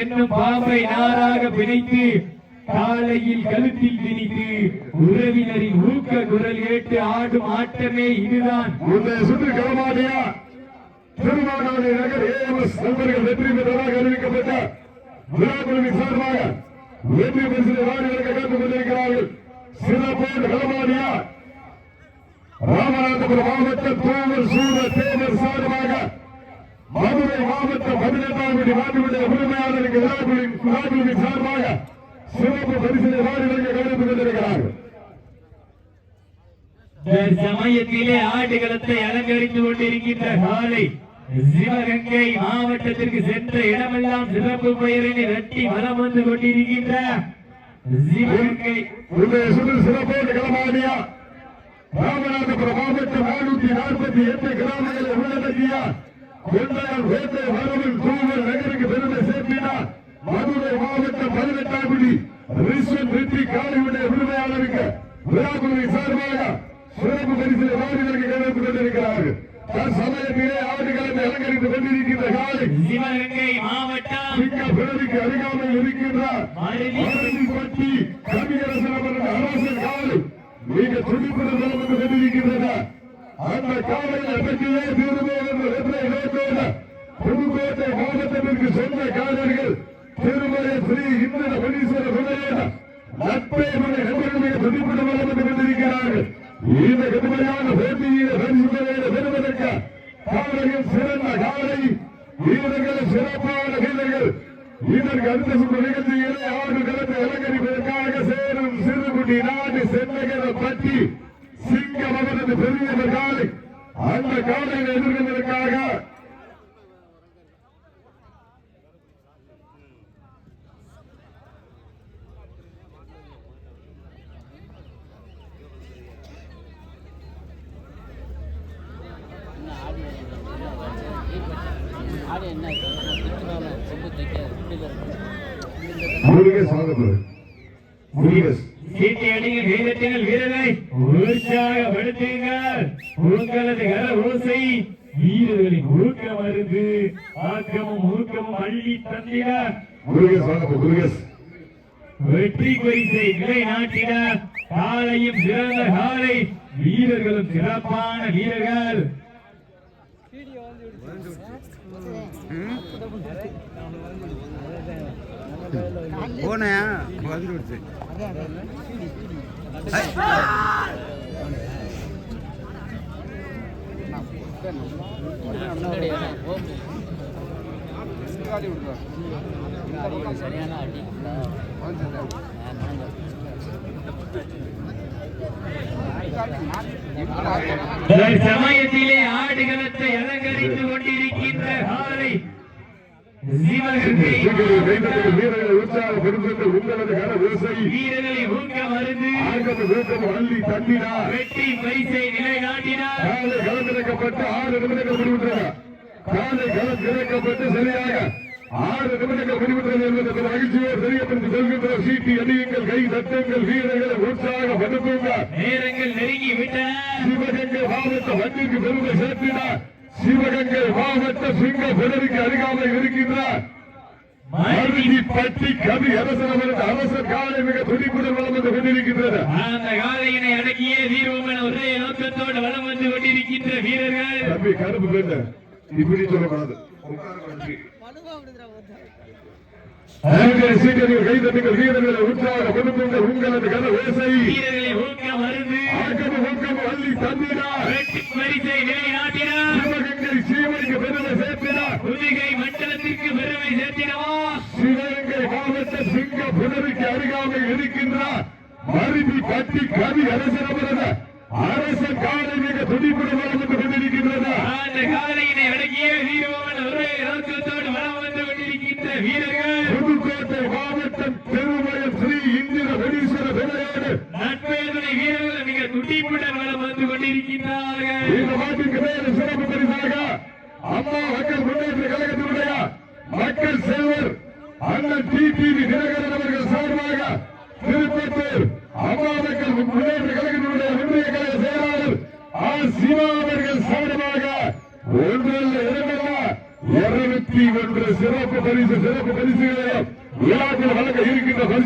என்னும் பாம்பை நாராக பிணைத்து காலையில் கழுத்தில் திணித்து உறவினரின் ஊக்க குரல் கேட்டு ஆடும் ஆட்டமே இதுதான். சுற்று களமாடியா திருமாவளவன் நகர் ஏஎம்எஸ் நண்பர்கள் வெற்றி பெற்றதாக அறிவிக்கப்பட்ட விழாக்குழுவின் சார்பாக வெற்றி பரிசிலை வாரிகளுக்கு கேட்டுக் கொண்டிருக்கிறார்கள். சிறப்போடு களமாடியா ராமநாதபுரம் மாவட்டம் தூவல் சூழ தேவர் சார்பாக மதுரை மாவட்டம் 18ஆம் மாநில உரிமையாளருக்கு விழாக்குழுவின் சார்பாக சிறப்பு பரிசிலை வாரிகளுக்கு கேட்டுக் கொண்டிருக்கிறார்கள். சமயத்திலே ஆடுகளத்தை அலங்கரித்துக் கொண்டிருக்கின்ற காலை சிவகங்கை மாவட்டத்திற்கு சென்ற இடமெல்லாம் சிறப்பு பெயரினை ரட்டி வலம் வந்து கொண்டிருக்கின்ற சிவகங்கை சிறப்போடு களமாடியா ராமநாதபுரம் மாவட்டம் 448 கிராமங்களை உள்ளடக்கிய கொண்டால் வேட்டை வரவில் தூவல் நகருக்கு பெருமை சேர்த்தினார். மதுரை மாவட்டம் 18ஆம் ரிஸ்வன் வெற்றி காலையுடைய உரிமையாளருக்கு விழாக்குழுவின் சார்பாக சிறப்பு பரிசிலை வாரிகளுக்கு கேட்டுக் கொண்டிருக்கிறார்கள். சமயத்திலே ஆடுகளத்தை அலங்கரித்துக் கொண்டிருக்கின்ற காலை சிவகங்கை மாவட்டம் பிறவிக்கு அருகாமையில் இருக்கின்றார் பட்டி கவியரசன் அரசன் காலை மிக துடிப்புடன் வந்து கொண்டிருக்கின்றன. அந்த காலையில் பற்றியே புதுக்கோட்டை மாவட்டத்திற்கு சொந்த காரர்கள் திருமலை ஸ்ரீ இந்திர மணீஸ்வர சுடரேன நட்பை நண்பர்கள் மிக துடிப்புடன் வந்து கொண்டிருக்கிறார்கள். இந்த கடுமையான போட்டியை பெறுவதற்கு காலையில் சிறந்த காலை வீரர்கள் சிறப்பான வீரர்கள் இதற்கு அடுத்த சுற்று நிகழ்ச்சியிலே ஆடு களத்தை அலங்கரிப்பதற்காக சேரும் சிறுகுடி நாடு சென்னகர பட்டி சிங்க மகனது பெரியவர் காலை அந்த காலையை எதிர்கொள்வதற்காக வீரரை உற்சாகப்படுத்துங்கள். உங்களது கர ஓசை வீரர்களின் ஊக்க மருந்து ஆக்கமும் ஊக்கமும் அள்ளி தந்திட வெற்றி பரிசை நிலைநாட்டிட காலையும் சிறந்த காலை வீரர்களும் சிறப்பான வீரர்கள். போனயா வந்துடுச்சு சரியான அடி சமயத்திலே ஆடுகளத்தை அலங்கரித்துக் கொண்டிருக்கின்ற காலை வீரர்களை உற்சாகப்படுத்த உங்களது கர ஓசை வீரர்களை ஊக்க மருந்து அள்ளி தட்டினார். வெற்றி பரிசை நிலைநாட்டினார். காலை களம் திறக்கப்பட்டு 6 நிமிடங்கள் முடிவுற்றது. காலை களம் திறக்கப்பட்டு சரியாக 6 நிமிடங்கள் முடிவுற்றது என்பதை மகிழ்ச்சியோடு தெரியப்படுத்திக் கொள்கின்ற சீட்டி அடியுங்கள், கை தட்டுங்கள், வீரர்களை உற்சாகப்படுத்துங்கள். நேரங்கள் நெருங்கி விட்டன. சிவகங்கை மாவட்ட வண்டிக்கு பெருமை சேர்த்தினார். சிவகங்கை மாவட்ட சிங்க பிறருக்கு அருகாமல் இருக்கின்றார் பட்டி கவி அரசன் அரசர் காலை மிக துடிப்புடன் வளம் வந்து கொண்டிருக்கின்றனர். அந்த காலையினை அடக்கிய வீரவன் ஒரே நோக்கத்தோடு வளம் வந்து கொண்டிருக்கின்ற வீரர்கள். தம்பி கருப்பு பெண்ண இப்படி சொல்லக்கூடாது. கைதட்டுங்கள், வீரர்களை உற்சாகப்படுத்துங்கள். உங்களது கர ஓசை வீரர்களை ஊக்க மருந்து ஊக்கம் அள்ளி தந்தினார். வெற்றி பரிசை நிலைநாட்டினார். சிவகங்கை சீமைக்கு பெருமை சேர்த்தினார். புதுகை மண்டலத்திற்கு பெருமை சேர்த்தினவா. சிவகங்கை மாவட்ட சிங்க புனருக்கு அருகாமல் இருக்கின்றார் மருதி பட்டி கவி அரசன் அரசன் காலை மிக துடிப்புடன் வளம் வந்து கொண்டிருக்கின்றன. அந்த காலையினை அடக்கிய வீரவன் ஒரே நோக்கத்தோடு வளம் வந்து கொண்டிருக்கின்ற வீரர்கள். புதுக்கோட்டை மாவட்டம் திருமயம் ஸ்ரீ இந்திர மணீஸ்வர விளையாடு நட்பேதுனை வீரர்கள் மிக துடிப்புடன் வளம் வந்து கொண்டிருக்கின்றார்கள். இந்த நாட்டிற்கு மேல சிறப்பு பரிசாக அம்மா மக்கள் முன்னேற்ற கழகத்தினுடைய மக்கள் செல்வர் அண்ணன் டிடிவி தினகரன் அவர்கள் சார்பாக திருப்பத்தூர் அம்மா மக்கள் முன்னேற்ற கழகத்தினுடைய ஒன்றிய கழக செயலாளர் சிவா அவர்கள் சார்பாக 1 2 201 சிறப்பு பரிசு சிறப்பு பரிசுகளையும் விழாக்கள் வழங்க இருக்கின்ற பரிசு